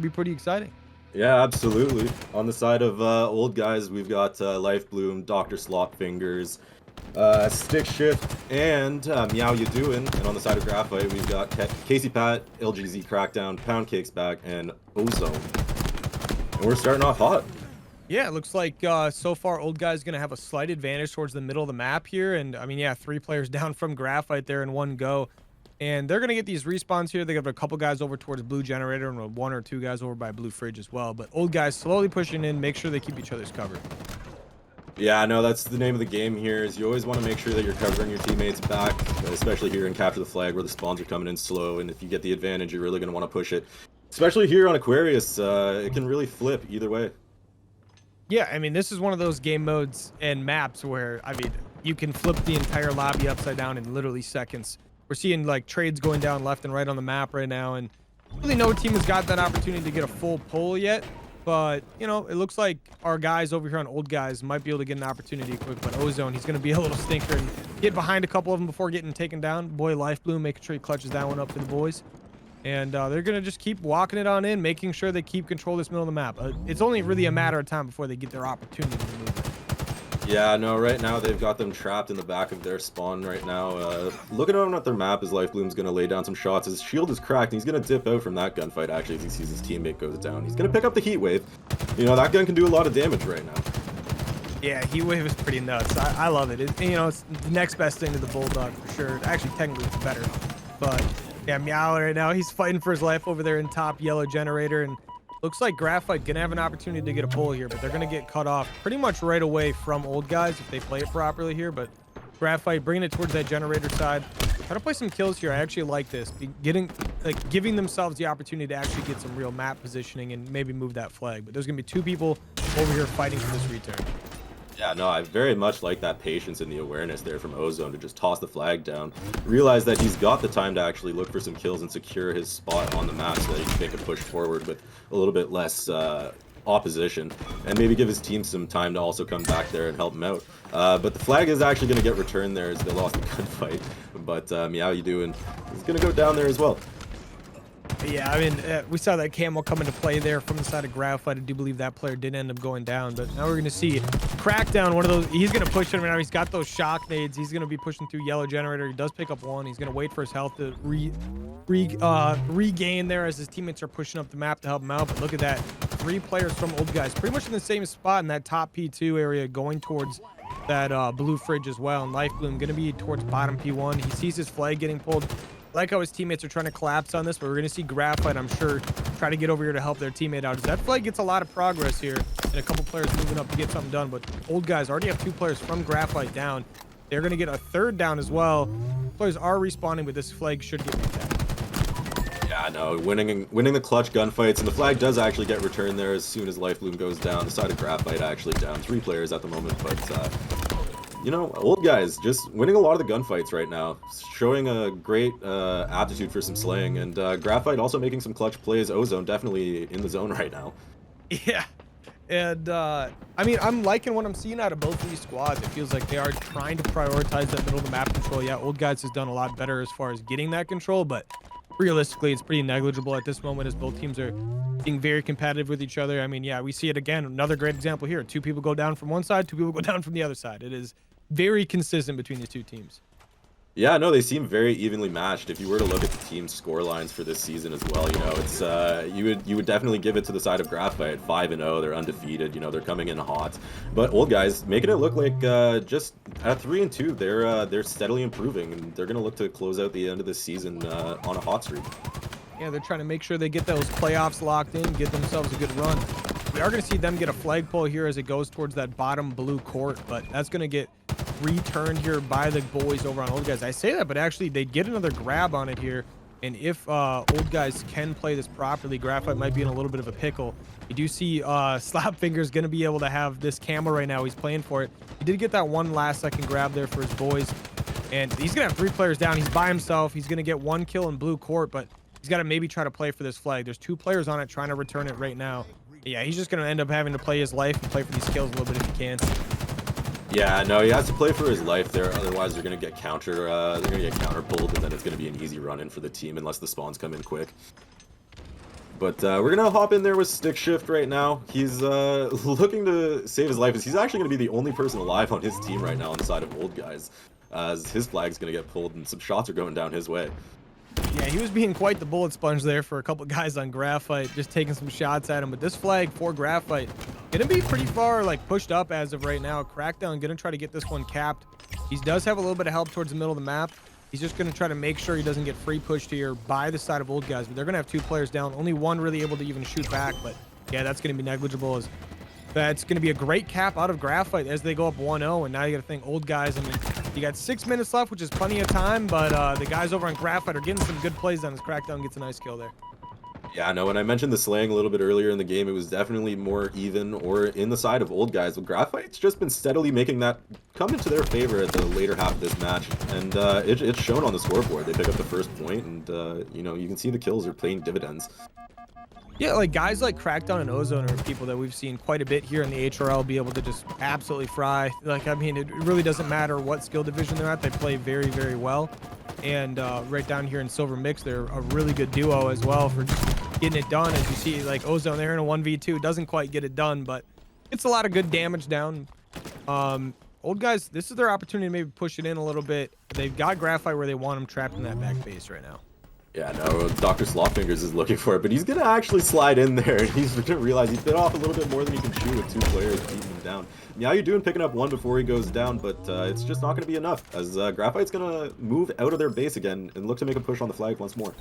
could be pretty exciting. Yeah, absolutely. On the side of old guys, we've got Life Bloom, Dr. Slopfingers, Stick Shift, and Meow You Doin'. And on the side of Graphite, we've got Casey Pat, LGZ Crackdown, Pound Cakes Back, and Ozone. And we're starting off hot. Yeah, it looks like so far old guy's gonna have a slight advantage towards the middle of the map here, and I mean, yeah, 3 players down from Graphite there in one go, and they're gonna get these respawns here. They have a couple guys over towards Blue Generator and 1 or 2 guys over by Blue Fridge as well. But old guys slowly pushing in, make sure they keep each other's covered. Yeah, no, that's the name of the game here, is you always want to make sure that you're covering your teammates back, especially here in Capture the Flag where the spawns are coming in slow, and if you get the advantage, you're really going to want to push it. Especially here on Aquarius, it can really flip either way. Yeah, I mean, this is one of those game modes and maps where, I mean, you can flip the entire lobby upside down in literally seconds. We're seeing, like, trades going down left and right on the map right now, and really no team has got that opportunity to get a full pull yet. But, you know, it looks like our guys over here on old guys might be able to get an opportunity quick. But Ozone, he's going to be a little stinker and get behind a couple of them before getting taken down. Boy, Life Bloom making sure he clutches that one up for the boys. And they're going to just keep walking it on in, making sure they keep control of this middle of the map. It's only really a matter of time before they get their opportunity to move. Yeah, no, right now they've got them trapped in the back of their spawn right now. Looking on at their map as Life Bloom's going to lay down some shots. His shield is cracked, and he's going to dip out from that gunfight, actually, as he sees his teammate goes down. He's going to pick up the Heat Wave. You know, that gun can do a lot of damage right now. Yeah, Heat Wave is pretty nuts. I love it. You know, it's the next best thing to the Bulldog for sure. Actually, technically, it's better. But, yeah, Meow right now, he's fighting for his life over there in top yellow generator, and looks like Graphite gonna have an opportunity to get a pull here, but they're gonna get cut off pretty much right away from old guys if they play it properly here. But Graphite bringing it towards that generator side, try to play some kills here. I actually like this, giving themselves the opportunity to actually get some real map positioning and maybe move that flag. But there's gonna be 2 people over here fighting for this return. Yeah, no, I very much like that patience and the awareness there from Ozone to just toss the flag down. Realize that he's got the time to actually look for some kills and secure his spot on the map so that he can make a push forward with a little bit less opposition, and maybe give his team some time to also come back there and help him out. But the flag is actually going to get returned there as they lost the gunfight. But Meow You Doin' is going to go down there as well. Yeah, I mean, we saw that camo come into play there from the side of Graphite. I do believe that player did end up going down, but now we're going to see Crackdown, one of those. He's going to push him right now. He's got those shock nades. He's going to be pushing through yellow generator. He does pick up one. He's going to wait for his health to regain there as his teammates are pushing up the map to help him out. But look at that. 3 players from old guys pretty much in the same spot in that top P2 area going towards that blue fridge as well. And Life Bloom going to be towards bottom P1. He sees his flag getting pulled. I like how his teammates are trying to collapse on this, but we're going to see Graphite, I'm sure, try to get over here to help their teammate out. As that flag gets a lot of progress here, and a couple players moving up to get something done. But old guys already have 2 players from Graphite down. They're going to get a 3rd down as well. Players are respawning, but this flag should get picked out. Yeah, no, winning the clutch gunfights, and the flag does actually get returned there as soon as Life Bloom goes down. The side of Graphite actually down 3 players at the moment, but you know, old guys just winning a lot of the gunfights right now, showing a great aptitude for some slaying, and Graphite also making some clutch plays. Ozone definitely in the zone right now. Yeah, and I mean, I'm liking what I'm seeing out of both of these squads. It feels like they are trying to prioritize that middle of the map control. Yeah, old guys has done a lot better as far as getting that control, but realistically, it's pretty negligible at this moment as both teams are being very competitive with each other. I mean, yeah, we see it again. Another great example here. 2 people go down from one side, 2 people go down from the other side. It is very consistent between these 2 teams. Yeah, no, they seem very evenly matched. If you were to look at the team score lines for this season as well, you know, it's you would definitely give it to the side of Graphite. 5-0, they're undefeated. You know, they're coming in hot. But old guys making it look like just at 3-2, they're steadily improving, and they're gonna look to close out the end of this season on a hot streak. Yeah, they're trying to make sure they get those playoffs locked in, get themselves a good run. We are going to see them get a flagpole here as it goes towards that bottom blue court, but that's going to get returned here by the boys over on old guys. I say that, but actually they get another grab on it here, and if old guys can play this properly, Graphite might be in a little bit of a pickle. You do see Slapfinger's going to be able to have this camo right now. He's playing for it. He did get that one last second grab there for his boys, and he's going to have 3 players down. He's by himself. He's going to get 1 kill in blue court, but he's got to maybe try to play for this flag. There's 2 players on it trying to return it right now. Yeah, he's just going to end up having to play his life and play for these kills a little bit if he can. Yeah, no, he has to play for his life there. Otherwise, they're going to get counter pulled, and then it's going to be an easy run in for the team unless the spawns come in quick. But we're gonna hop in there with Stick Shift right now. He's looking to save his life, as he's actually gonna be the only person alive on his team right now on the side of Old Guys, as his flag's gonna get pulled and some shots are going down his way. Yeah, he was being quite the bullet sponge there for a couple guys on Graphite, just taking some shots at him. But this flag for Graphite gonna be pretty far like pushed up as of right now. Crackdown gonna try to get this one capped. He does have a little bit of help towards the middle of the map. He's just going to try to make sure he doesn't get free pushed here by the side of Old Guys. But they're going to have 2 players down. Only one really able to even shoot back. But yeah, that's going to be negligible. As that's going to be a great cap out of Graphite as they go up 1-0. And now you got to think Old Guys. I mean, you got 6 minutes left, which is plenty of time. But the guys over on Graphite are getting some good plays on his Crackdown. Gets a nice kill there. Yeah, no, when I mentioned the slaying a little bit earlier in the game, it was definitely more even or in the side of Old Guys. But Graphite's just been steadily making that come into their favor at the later half of this match. And it's shown on the scoreboard. They pick up the first point, and, you know, you can see the kills are paying dividends. Yeah, like guys like Crackdown and Ozone are people that we've seen quite a bit here in the HRL be able to just absolutely fry. Like, I mean, it really doesn't matter what skill division they're at. They play very, very well. And right down here in Silver Mix, they're a really good duo as well for getting it done. As you see, like Ozone there in a 1v2 doesn't quite get it done, but it's a lot of good damage down. Old Guys, this is their opportunity to maybe push it in a little bit. They've got Graphite where they want him trapped in that back base right now. Yeah, no, Dr. Slotfingers is looking for it, but he's going to actually slide in there, and he's going to realize he bit off a little bit more than he can chew with 2 players beating him down. Yeah, you're doing picking up 1 before he goes down, but it's just not going to be enough, as Graphite's going to move out of their base again and look to make a push on the flag once more.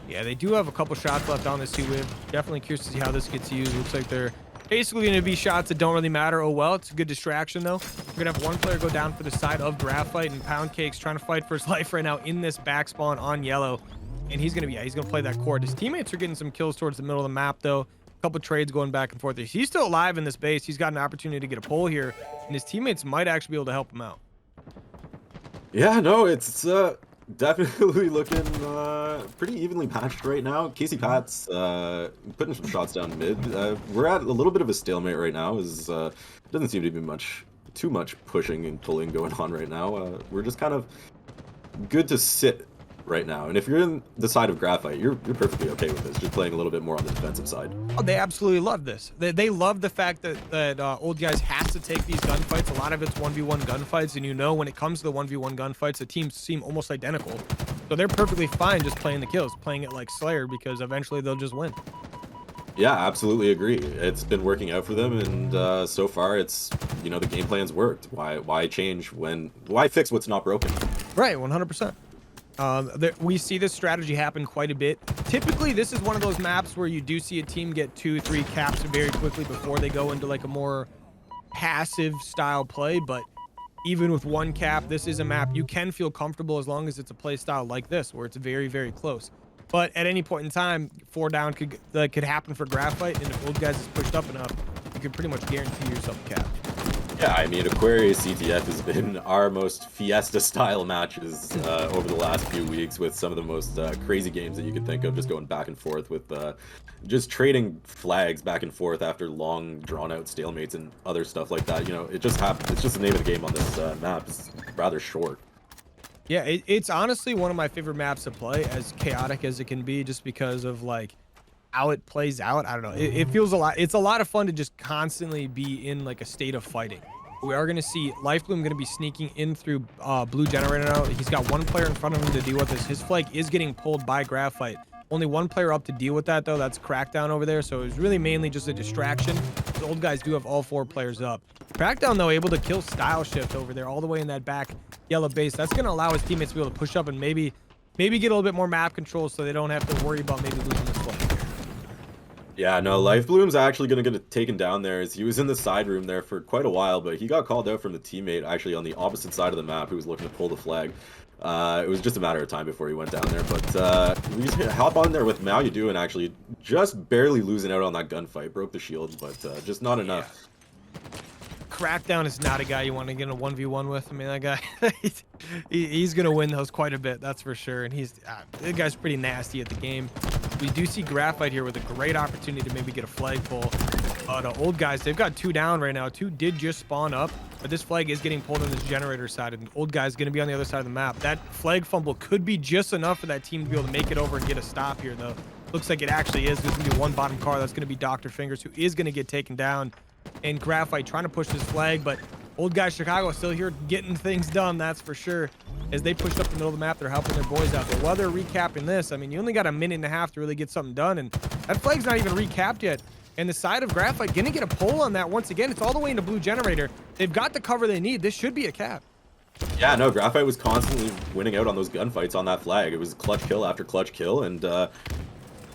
Yeah, they do have a couple shots left on this 2-wave. Definitely curious to see how this gets used. Looks like they're basically going to be shots that don't really matter. Oh, well, it's a good distraction, though. We're going to have 1 player go down for the side of Graphite, and Pound Cake's trying to fight for his life right now in this back spawn on yellow. And he's going to play that court. His teammates are getting some kills towards the middle of the map, though. A couple trades going back and forth. He's still alive in this base. He's got an opportunity to get a pull here, and his teammates might actually be able to help him out. Yeah, no, it's definitely looking pretty evenly matched right now. Casey Pat's putting some shots down mid. We're at a little bit of a stalemate right now. Doesn't seem to be too much pushing and pulling going on right now. We're just kind of good to sit right now, and if you're in the side of Graphite, you're perfectly okay with this, just playing a little bit more on the defensive side. Oh, they absolutely love this. They love the fact that Old Guys has to take these gunfights. A lot of it's 1v1 gunfights, and you know when it comes to the 1v1 gunfights, the teams seem almost identical. So they're perfectly fine just playing the kills, playing it like Slayer, because eventually they'll just win. Yeah, absolutely agree. It's been working out for them, and so far it's, you know, the game plan's worked. Why change why fix what's not broken? Right, 100%. We see this strategy happen quite a bit. Typically, this is one of those maps where you do see a team get 2-3 caps very quickly before they go into like a more passive style play. But even with 1 cap, this is a map you can feel comfortable as long as it's a play style like this, where it's very, very close. But at any point in time, 4 down could happen for Graphite, and if Old Guys is pushed up enough, you can pretty much guarantee yourself a cap. Yeah, I mean, Aquarius CTF has been our most fiesta-style matches over the last few weeks, with some of the most crazy games that you could think of, just going back and forth with just trading flags back and forth after long, drawn-out stalemates and other stuff like that. You know, it just happens. It's just the name of the game on this map. It's rather short. Yeah, it's honestly one of my favorite maps to play, as chaotic as it can be, just because of like how it plays out. I don't know. It feels it's a lot of fun to just constantly be in like a state of fighting. We are going to see Lifebloom going to be sneaking in through blue generator now. He's got 1 player in front of him to deal with this. His flag is getting pulled by Graphite. Only 1 player up to deal with that, though. That's Crackdown over there. So it was really mainly just a distraction. The Old Guys do have all 4 players up. Crackdown, though, able to kill Style Shift over there all the way in that back yellow base. That's going to allow his teammates to be able to push up and maybe get a little bit more map control, so they don't have to worry about maybe losing this flag. Yeah, no, Lifebloom's actually going to get taken down there, as he was in the side room there for quite a while, but he got called out from the teammate actually on the opposite side of the map who was looking to pull the flag. It was just a matter of time before he went down there, but we just hop on there with Mao Yudu and actually just barely losing out on that gunfight. Broke the shields, but just not enough. Crackdown is not a guy you want to get in a 1v1 with. I mean, that guy, he's going to win those quite a bit, that's for sure. And that guy's pretty nasty at the game. We do see Graphite here with a great opportunity to maybe get a flag pull. The Old Guys, they've got 2 down right now. 2 did just spawn up, but this flag is getting pulled on this generator side, and Old Guys going to be on the other side of the map. That flag fumble could be just enough for that team to be able to make it over and get a stop here, though. Looks like it actually is. There's going to be one bottom car. That's going to be Dr. Fingers, who is going to get taken down. And Graphite trying to push this flag, but old guy Chicago still here getting things done, that's for sure. As they pushed up the middle of the map, they're helping their boys out there. While they're recapping this, I mean, you only got a minute and a half to really get something done, and that flag's not even recapped yet. And the side of Graphite gonna get a pull on that once again. It's all the way into blue generator. They've got the cover they need. This should be a cap. Yeah, no, Graphite was constantly winning out on those gunfights on that flag. It was clutch kill after clutch kill, and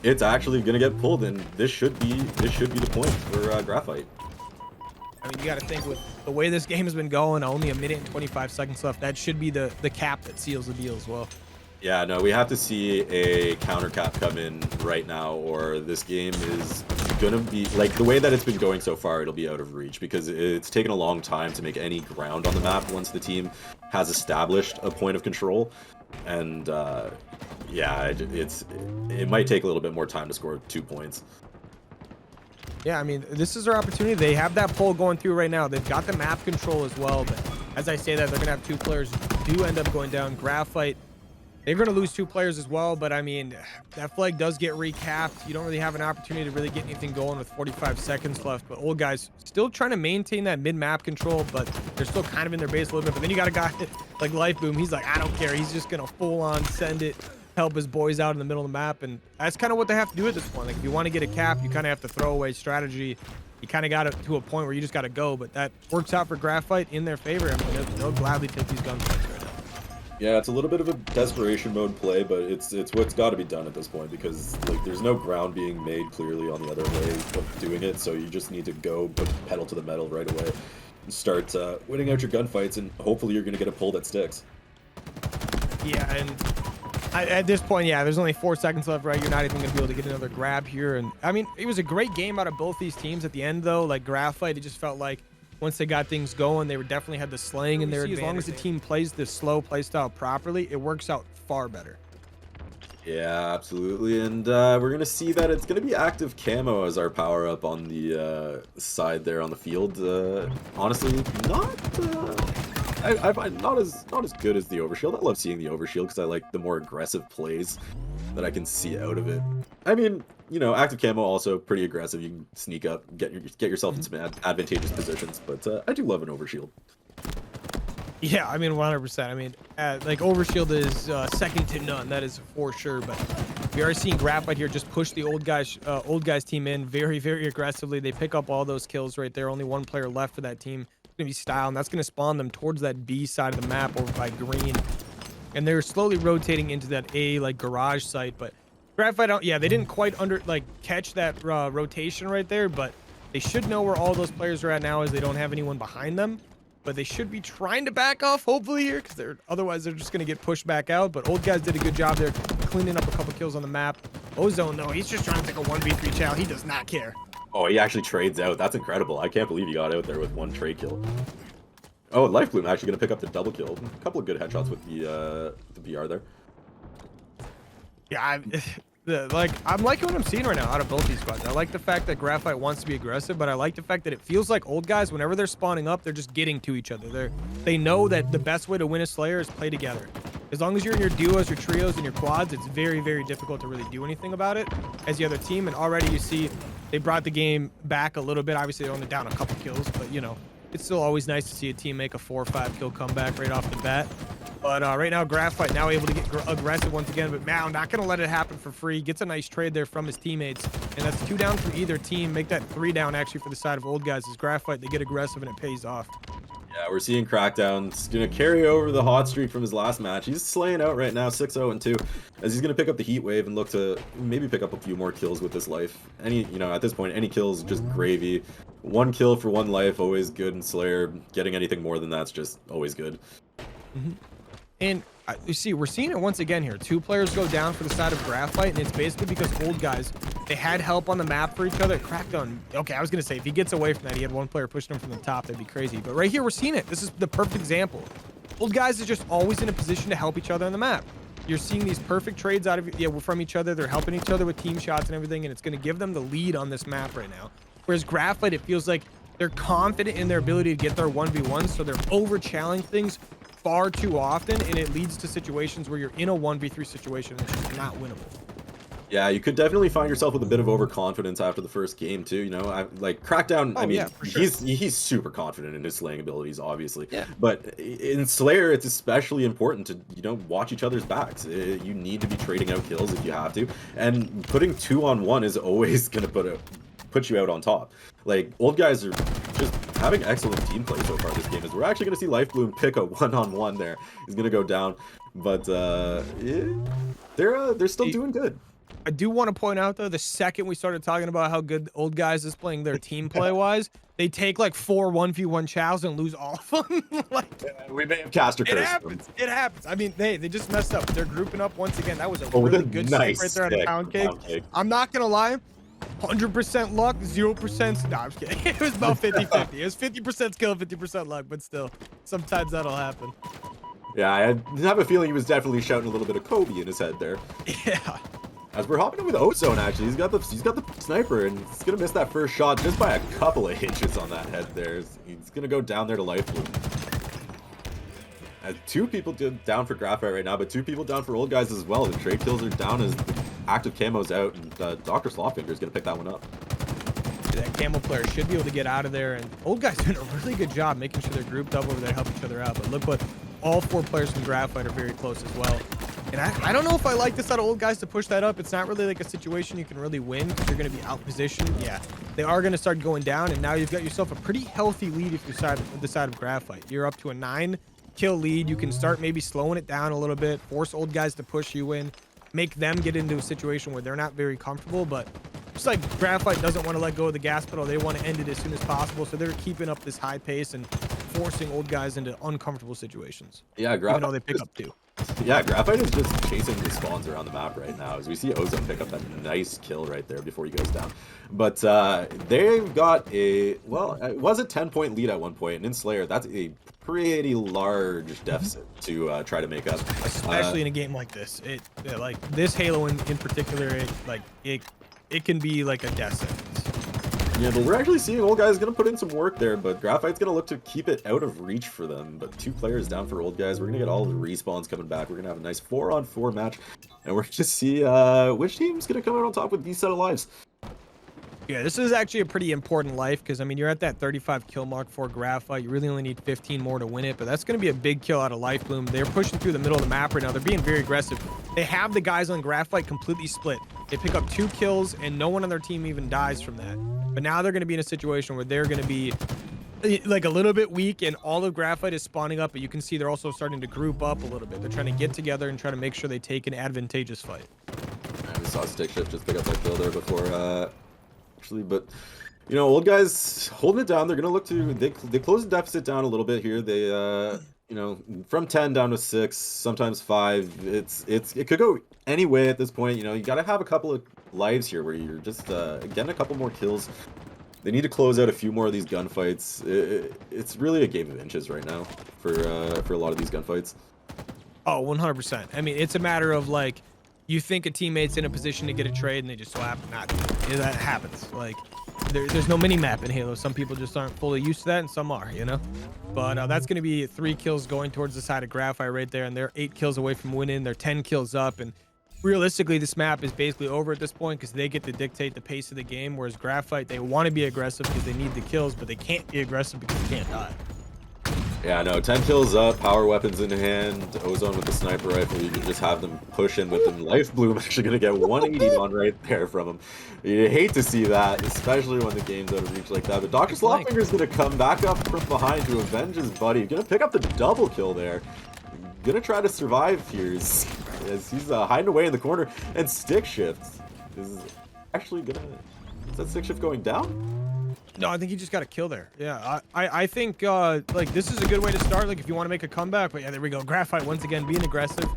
it's actually gonna get pulled, and this should be the point for Graphite. I mean, you got to think with the way this game has been going, only a minute and 25 seconds left. That should be the cap that seals the deal as well. Yeah, no, we have to see a counter cap come in right now, or this game is gonna be like the way that it's been going so far. It'll be out of reach because it's taken a long time to make any ground on the map once the team has established a point of control, and yeah, it might take a little bit more time to score 2 points. Yeah, I mean, this is their opportunity. They have that pull going through right now. They've got the map control as well, but as I say that, they're going to have 2 players do end up going down. Graphite, they're going to lose 2 players as well, but I mean, that flag does get recapped. You don't really have an opportunity to really get anything going with 45 seconds left, but old guys still trying to maintain that mid-map control, but they're still kind of in their base a little bit. But then you got a guy like Lifeboom. He's like, I don't care. He's just going to full-on send it, help his boys out in the middle of the map, and that's kind of what they have to do at this point. Like, if you want to get a cap, you kind of have to throw away strategy. You kind of got it to a point where you just got to go, but that works out for Graphite in their favor. I mean, they'll gladly take these gunfights right now. Yeah, it's a little bit of a desperation mode play, but it's what's got to be done at this point because like there's no ground being made clearly on the other way of doing it, so you just need to go put pedal to the metal right away and start winning out your gunfights, and hopefully you're going to get a pull that sticks. Yeah, and at this point, yeah, there's only 4 seconds left, right? You're not even going to be able to get another grab here. And I mean, it was a great game out of both these teams at the end, though. Like Graphite, it just felt like once they got things going, they were definitely had the slaying in their advantage. As long as the team plays this slow play style properly, it works out far better. Yeah, absolutely. And we're going to see that it's going to be active camo as our power up on the side there on the field. Honestly, I find not as good as the overshield. I love seeing the overshield because I like the more aggressive plays that I can see out of it. I mean, you know, active camo also pretty aggressive. You can sneak up, get yourself in some advantageous positions. But I do love an overshield. Yeah, I mean, 100%. I mean, like overshield is second to none. That is for sure. But we are seeing Graphite here just push the old guys team in very, very aggressively. They pick up all those kills right there. Only 1 player left for that team. Gonna be Style, and that's gonna spawn them towards that B side of the map over by green, and they're slowly rotating into that A like garage site. But Graphite, yeah, they didn't quite catch that rotation right there, but they should know where all those players are at now, as they don't have anyone behind them. But they should be trying to back off hopefully here, because otherwise they're just gonna get pushed back out. But old guys did a good job there cleaning up a couple kills on the map. Ozone though, he's just trying to take a 1v3 challenge. He does not care. Oh, he actually trades out. That's incredible. I can't believe he got out there with 1 trade kill. Oh, Lifebloom actually going to pick up the double kill. A couple of good headshots with the VR there. Yeah, I'm liking what I'm seeing right now out of both these squads. I like the fact that Graphite wants to be aggressive, but I like the fact that it feels like old guys, whenever they're spawning up, they're just getting to each other. They know that the best way to win a Slayer is play together. As long as you're in your duos, your trios, and your quads, it's very, very difficult to really do anything about it as the other team. And already you see they brought the game back a little bit. Obviously, they're only down a couple kills, but, you know, it's still always nice to see a team make a 4 or 5 kill comeback right off the bat. But right now, Graphite now able to get aggressive once again, but Mao not going to let it happen for free. Gets a nice trade there from his teammates, and that's 2 down for either team. Make that 3 down, actually, for the side of old guys. As Graphite, they get aggressive, and it pays off. Yeah, we're seeing Crackdown's gonna carry over the hot streak from his last match. He's slaying out right now, 6-0-2, as he's gonna pick up the heat wave and look to maybe pick up a few more kills with this life. You know, at this point, any kills just gravy. 1 kill for 1 life, always good in Slayer. Getting anything more than that's just always good. And you see, we're seeing it once again here. 2 players go down for the side of Graphite, and it's basically because old guys, they had help on the map for each other. Crackdown, okay, I was gonna say, if he gets away from that, he had 1 player pushing him from the top, that'd be crazy. But right here, we're seeing it. This is the perfect example. Old guys are just always in a position to help each other on the map. You're seeing these perfect trades from each other. They're helping each other with team shots and everything, and it's gonna give them the lead on this map right now. Whereas Graphite, it feels like they're confident in their ability to get their 1v1s, so they're over-challenging things far too often, and it leads to situations where you're in a 1v3 situation and it's just not winnable. Yeah, you could definitely find yourself with a bit of overconfidence after the first game too. You know, like Crackdown. I Oh mean, yeah, for sure. he's super confident in his slaying abilities, obviously. Yeah. But in Slayer, it's especially important to watch each other's backs. You need to be trading out kills if you have to, and putting 2-on-1 is always gonna put you out on top. Like old guys are just having excellent team play so far this game. As we're actually gonna see Lifebloom pick a 1-on-1 there. He's gonna go down, but yeah, they're still doing good. I do want to point out though, the second we started talking about how good old guys is playing their team play wise, they take like 4 1v1 chows and lose all of them. Like We may have caster curse. it happens. It happens. I mean, they just messed up. They're grouping up once again. That was a with really a good nice stick right there on stick, pound pound cake. cake. I'm not gonna lie. 100% luck, 0%. No, I'm just kidding. It was about 50-50. It was 50% skill, 50% luck, but still, sometimes that'll happen. Yeah, I have a feeling he was definitely shouting a little bit of Kobe in his head there. Yeah. As we're hopping in with Ozone, actually, he's got the sniper, and he's gonna miss that first shot just by a couple of inches on that head there. He's gonna go down there to Lifebloom. 2 people down for Graphite right now, but 2 people down for old guys as well. The trade kills are down as the active camo's out, and Dr. Slawfinger is gonna pick that one up. That camo player should be able to get out of there, and old guys doing a really good job making sure they're grouped up over there, help each other out. But look what all 4 players from Graphite are very close as well. And I don't know if I like this out of old guys to push that up. It's not really like a situation you can really win because you're going to be out positioned. Yeah, they are going to start going down, and now you've got yourself a pretty healthy lead if you're the side of Graphite. You're up to a 9-kill lead. You can start maybe slowing it down a little bit, force old guys to push you in, make them get into a situation where they're not very comfortable. But just like Graphite doesn't want to let go of the gas pedal, they want to end it as soon as possible. So they're keeping up this high pace and forcing old guys into uncomfortable situations. Yeah, Graphite. Even though they pick up 2. Yeah, Graphite is just chasing the spawns around the map right now, as we see Ozone pick up that nice kill right there before he goes down. But they've got it was a 10-point lead at one point, and in Slayer, that's a pretty large deficit to try to make up. Especially in a game like this. Like this Halo in particular, it can be like a death sentence. Yeah, but we're actually seeing old guys gonna put in some work there, but Graphite's gonna look to keep it out of reach for them. But 2 players down for old guys. We're gonna get all the respawns coming back. We're gonna have a nice 4-on-4 match, and we're gonna see which team's gonna come out on top with these set of lives. Yeah, this is actually a pretty important life because, I mean, you're at that 35 kill mark for Graphite. You really only need 15 more to win it, but that's going to be a big kill out of Lifebloom. They're pushing through the middle of the map right now. They're being very aggressive. They have the guys on Graphite completely split. They pick up 2 kills, and no one on their team even dies from that. But now they're going to be in a situation where they're going to be like a little bit weak, and all of Graphite is spawning up, but you can see they're also starting to group up a little bit. They're trying to get together and try to make sure they take an advantageous fight. And we saw Stick Shift just pick up that kill there before actually, but you know, old guys holding it down. They're gonna look to they close the deficit down a little bit here. They you know, from 10 down to 6, sometimes 5. It could go any way at this point. You know, you got to have a couple of lives here where you're just getting a couple more kills. They need to close out a few more of these gunfights. It's really a game of inches right now for a lot of these gunfights. Oh, 100%. I mean, it's a matter of like, you think a teammate's in a position to get a trade and they just swap. Not, yeah, that happens. Like, there's no mini map in Halo. Some people just aren't fully used to that, and some are, you know. But that's going to be 3 kills going towards the side of Graphite right there, and they're 8 kills away from winning. They're 10 kills up, and realistically, this map is basically over at this point because they get to dictate the pace of the game. Whereas Graphite, they want to be aggressive because they need the kills, but they can't be aggressive because they can't die. Yeah, no, 10 kills up, power weapons in hand, Ozone with the sniper rifle. You can just have them push in with them. Lifebloom actually going to get 180 on right there from him. You hate to see that, especially when the game's out of reach like that. But Dr. Slawfinger is going to come back up from behind to avenge his buddy. Going to pick up the double kill there. Going to try to survive here as he's hiding away in the corner. And Stick Shift is actually going to... Is that Stick Shift going down? No, I think he just got a kill there. Yeah, I think like this is a good way to start. Like if you want to make a comeback. But yeah, there we go. Graphite once again being aggressive.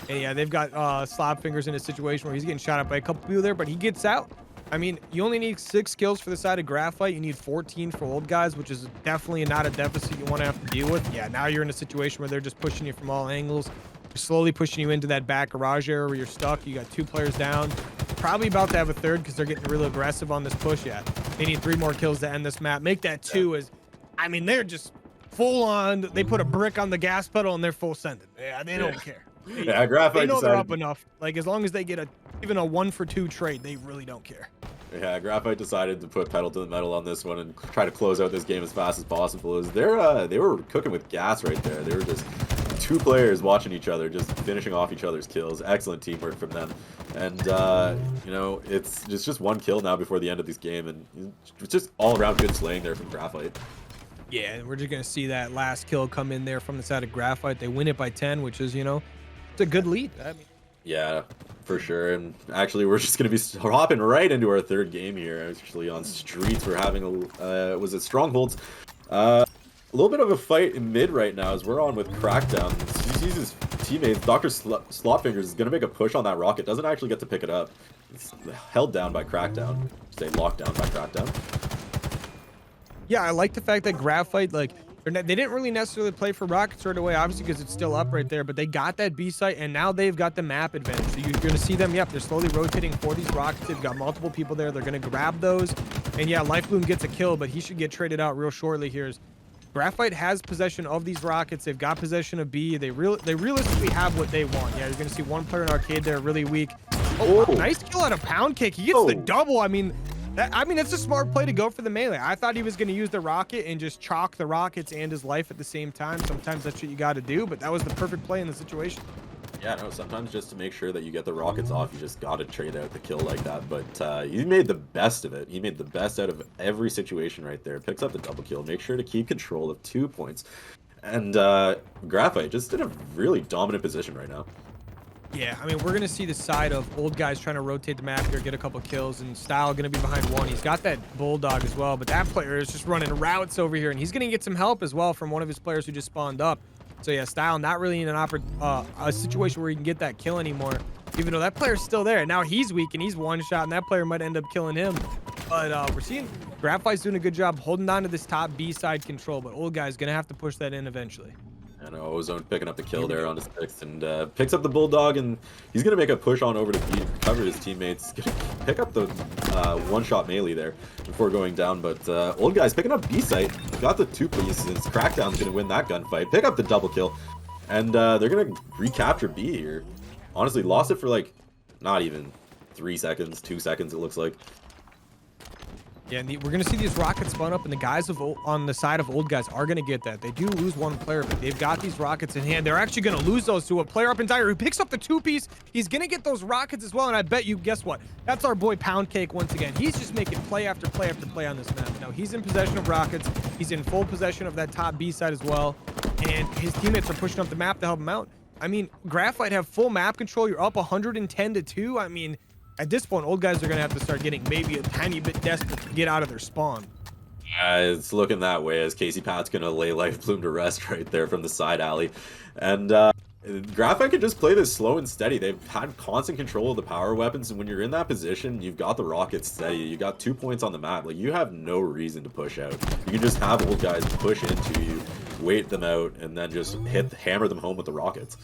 And yeah, they've got Slapfingers in a situation where he's getting shot at by a couple people there, but he gets out. I mean, you only need 6 kills for the side of Graphite. You need 14 for old guys, which is definitely not a deficit you want to have to deal with. Yeah, now you're in a situation where they're just pushing you from all angles. They're slowly pushing you into that back garage area where you're stuck. You got 2 players down. Probably about to have a third because they're getting really aggressive on this push. Yeah, they need 3 more kills to end this map. Make that 2 as, I mean, they're just full on. They put a brick on the gas pedal and they're full sending. Yeah, they don't care. Yeah, Graphite they know they're up enough. Like as long as they get Yeah. a 1-for-2 trade. They really don't care. Yeah, Graphite decided to put pedal to the metal on this one and try to close out this game as fast as possible. They were cooking with gas right there. They were just two players watching each other, just finishing off each other's kills. Excellent teamwork from them. And you know, it's just one kill now before the end of this game, and it's just all around good slaying there from Graphite. Yeah, and we're just gonna see that last kill come in there from the side of Graphite. They win it by 10, which is, you know, it's a good lead. I mean, Yeah, for sure. And actually, we're just going to be hopping right into our third game here. Actually, on Streets, we're having was it Strongholds? A little bit of a fight in mid right now as we're on with Crackdown. He sees his teammates. Dr. Slotfingers is going to make a push on that rocket. Doesn't actually get to pick it up. It's held down by Crackdown. Stay locked down by Crackdown. yeah, I like the fact that Graphite, like, they didn't really necessarily play for rockets right away, obviously, because it's still up right there, but they got that B site, and now they've got the map advantage. So you're going to see them, yep, they're slowly rotating for these rockets. They've got multiple people there. They're going to grab those. And yeah, Lifebloom gets a kill, but he should get traded out real shortly here. Graphite has possession of these rockets. They've got possession of B. They realistically have what they want. Yeah, you're going to see one player in Arcade there really weak. Oh, wow, nice kill out of Pound Cake. He gets the double. I mean, that's a smart play to go for the melee. I thought he was going to use the rocket and just chalk the rockets and his life at the same time. Sometimes that's what you got to do, but that was the perfect play in the situation. Yeah, no, sometimes just to make sure that you get the rockets off, you just got to trade out the kill like that. But he made the best of it. He made the best out of every situation right there. Picks up the double kill. Make sure to keep control of 2 points. And Graphite just in a really dominant position right now. Yeah, I mean, we're going to see the side of Old Guys trying to rotate the map here, get a couple kills, and Style going to be behind one. He's got that Bulldog as well, but that player is just running routes over here, and he's going to get some help as well from one of his players who just spawned up. So yeah, Style not really in a situation where he can get that kill anymore, even though that player's still there. Now he's weak, and he's one shot, and that player might end up killing him. But we're seeing Graphite's doing a good job holding on to this top B side control, but Old Guy's going to have to push that in eventually. I know Ozone picking up the kill there on his sixth, and picks up the Bulldog, and he's going to make a push on over to B to cover his teammates. He's going to pick up the one-shot melee there before going down, but Old Guy's picking up B site. Got the 2 pieces. Crackdown's going to win that gunfight. Pick up the double kill, and they're going to recapture B here. Honestly, lost it for like not even 3 seconds, 2 seconds it looks like. Yeah, and we're going to see these rockets spawn up, and the guys on the side of Old Guys are going to get that. They do lose one player, but they've got these rockets in hand. They're actually going to lose those to a player up in Dire who picks up the 2-piece. He's going to get those rockets as well, and I bet you, guess what? That's our boy Pound Cake once again. He's just making play after play after play on this map. Now, he's in possession of rockets. He's in full possession of that top B side as well, and his teammates are pushing up the map to help him out. I mean, Graphite have full map control. You're up 110-2. I mean, at this point, Old Guys are going to have to start getting maybe a tiny bit desperate to get out of their spawn. It's looking that way as Casey Pat's going to lay Lifebloom to rest right there from the side alley. And Graphite can just play this slow and steady. They've had constant control of the power weapons, and when you're in that position, you've got the rockets steady. You got 2 points on the map. Like, you have no reason to push out. You can just have Old Guys push into you, wait them out, and then just hammer them home with the rockets.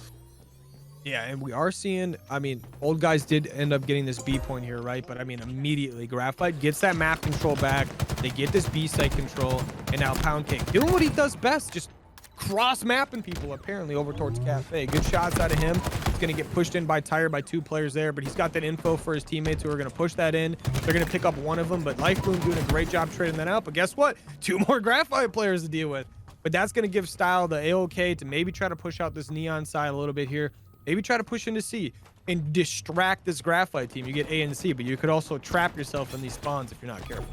Yeah, and we are seeing, I mean, Old Guys did end up getting this B point here, right? But I mean, immediately Graphite gets that map control back. They get this B site control, and now Pound Cake doing what he does best, just cross-mapping people apparently over towards Cafe. Good shots out of him. He's going to get pushed in by Tire by 2 players there, but he's got that info for his teammates who are going to push that in. They're going to pick up one of them, but Lifebloom doing a great job trading that out. But guess what? 2 more Graphite players to deal with. But that's going to give Style the AOK to maybe try to push out this Neon side a little bit here. Maybe try to push into C and distract this Graphite team. You get A and C, but you could also trap yourself in these spawns if you're not careful.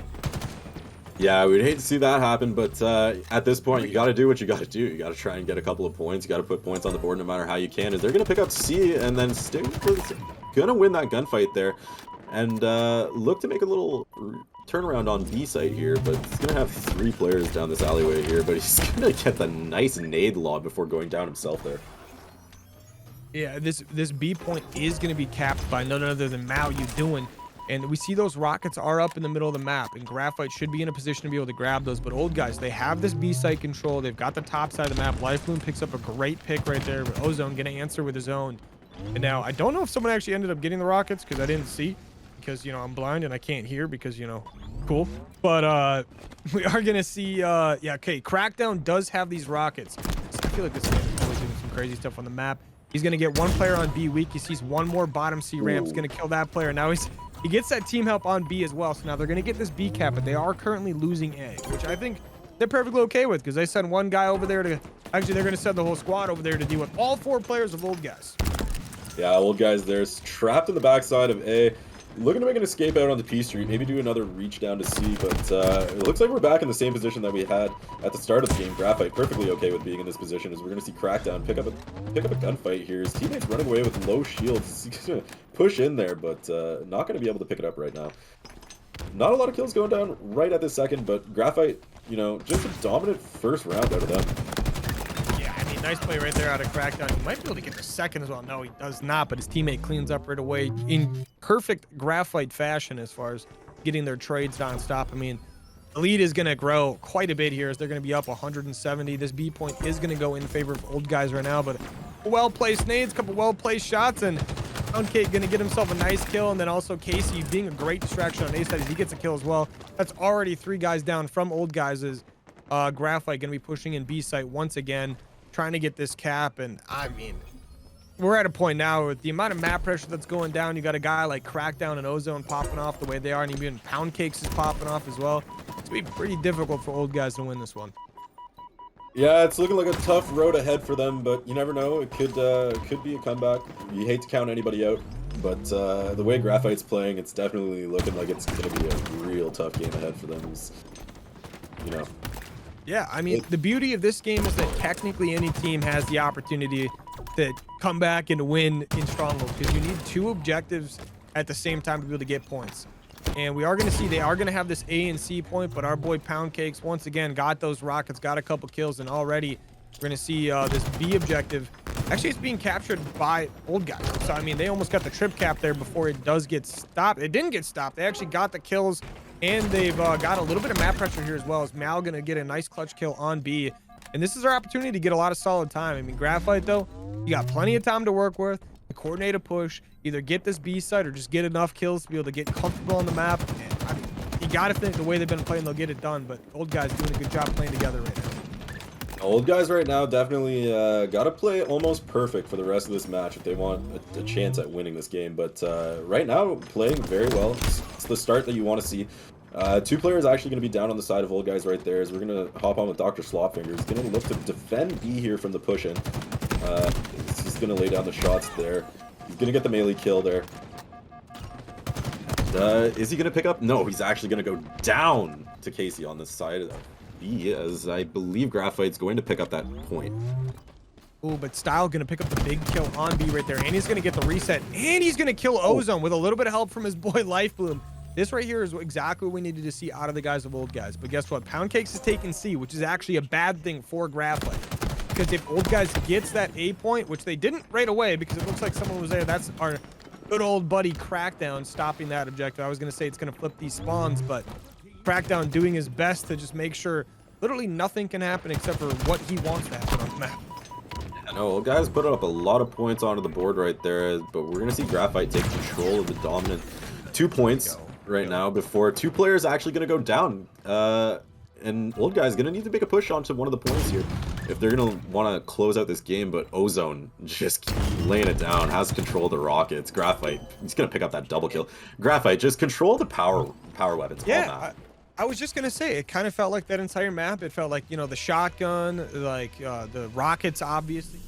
Yeah, we'd hate to see that happen, but at this point, you got to do what you got to do. You got to try and get a couple of points. You got to put points on the board no matter how you can. Is they're going to pick up C and then stick with going to win that gunfight there and look to make a little turnaround on B site here, but he's going to have 3 players down this alleyway here, but he's going to get the nice nade lob before going down himself there. Yeah, this B point is going to be capped by none other than Mao Yudoin. And we see those rockets are up in the middle of the map, and Graphite should be in a position to be able to grab those. But Old Guys, they have this B site control. They've got the top side of the map. Lifebloom picks up a great pick right there, but Ozone going to answer with his own. And now, I don't know if someone actually ended up getting the rockets, because I didn't see, because, you know, I'm blind and I can't hear because, you know, cool. But we are going to see, yeah, okay, Crackdown does have these rockets. So I feel like this game is really doing some crazy stuff on the map. He's going to get one player on B weak. He sees one more bottom C ramp. He's going to kill that player. Now he gets that team help on B as well. So now they're going to get this B cap, but they are currently losing A, which I think they're perfectly okay with because they send one guy over there to... Actually, they're going to send the whole squad over there to deal with all 4 players of Old Guys. Yeah, Old Guys there's trapped in the backside of A. Looking to make an escape out on the P Street, maybe do another reach down to C, but it looks like we're back in the same position that we had at the start of the game. Graphite perfectly okay with being in this position, as we're going to see Crackdown pick up a gunfight here. His teammates running away with low shields. He's going to push in there, but not going to be able to pick it up right now. Not a lot of kills going down right at this second, but Graphite, you know, just a dominant first round out of them. Nice play right there out of Crackdown. He might be able to get the second as well. No, he does not, but his teammate cleans up right away in perfect Graphite fashion as far as getting their trades non-stop. I mean, the lead is going to grow quite a bit here as they're going to be up 170. This B point is going to go in favor of Old Guys right now, but well-placed nades, couple well-placed shots, and Poundcake going to get himself a nice kill, and then also Casey being a great distraction on A side as he gets a kill as well. That's already 3 guys down from Old Guys as Graphite going to be pushing in B site once again, trying to get this cap. And I mean, we're at a point now with the amount of map pressure that's going down. You got a guy like Crackdown and Ozone popping off the way they are, and even Poundcakes is popping off as well. It's gonna be pretty difficult for Old Guys to win this one. Yeah, it's looking like a tough road ahead for them, but you never know. It could be a comeback. You hate to count anybody out, but the way Graphite's playing, it's definitely looking like it's gonna be a real tough game ahead for them. It's, you know. Yeah, I mean, the beauty of this game is that technically any team has the opportunity to come back and win in Stronghold, because you need 2 objectives at the same time to be able to get points. And we are going to see they are going to have this A and C point, but our boy Poundcakes once again got those rockets, got a couple kills, and already we're going to see this B objective. Actually, it's being captured by Old Guys. So, I mean, they almost got the trip cap there before it does get stopped. It didn't get stopped. They actually got the kills. And they've got a little bit of map pressure here as well, as Mal going to get a nice clutch kill on B. And this is our opportunity to get a lot of solid time. I mean, Graphite, though, you got plenty of time to work with, to coordinate a push, either get this B side or just get enough kills to be able to get comfortable on the map. And, I mean, you got to think the way they've been playing, they'll get it done. But Old Guys doing a good job playing together right now. Old Guys right now definitely got to play almost perfect for the rest of this match if they want a chance at winning this game. But right now, playing very well. It's the start that you want to see. 2 players actually going to be down on the side of Old Guys right there, as we're going to hop on with Dr. Slopfinger. He's going to look to defend B here from the push-in. He's going to lay down the shots there. He's going to get the melee kill there. Is he going to pick up? No, he's actually going to go down to Casey on the side of B, as I believe Graphite's going to pick up that point. Ooh, but Style going to pick up the big kill on B right there, and he's going to get the reset, and he's going to kill Ozone with a little bit of help from his boy Lifebloom. This right here is exactly what we needed to see out of the guys of Old Guys. But guess what? Poundcakes is taking C, which is actually a bad thing for Graphite. Because if Old Guys gets that A point, which they didn't right away because it looks like someone was there, that's our good old buddy Crackdown stopping that objective. I was going to say it's going to flip these spawns, but Crackdown doing his best to just make sure literally nothing can happen except for what he wants to happen on the map. I know, Old Guys put up a lot of points onto the board right there, but we're going to see Graphite take control of the dominant 2 points right now before 2 players actually going to go down. And Old Guy's going to need to make a push onto one of the points here if they're going to want to close out this game. But Ozone just laying it down, has control of the rockets. Graphite, he's going to pick up that double kill. Graphite, just control the power weapons. Yeah, I was just going to say, it kind of felt like that entire map. It felt like, you know, the shotgun, like the rockets, obviously.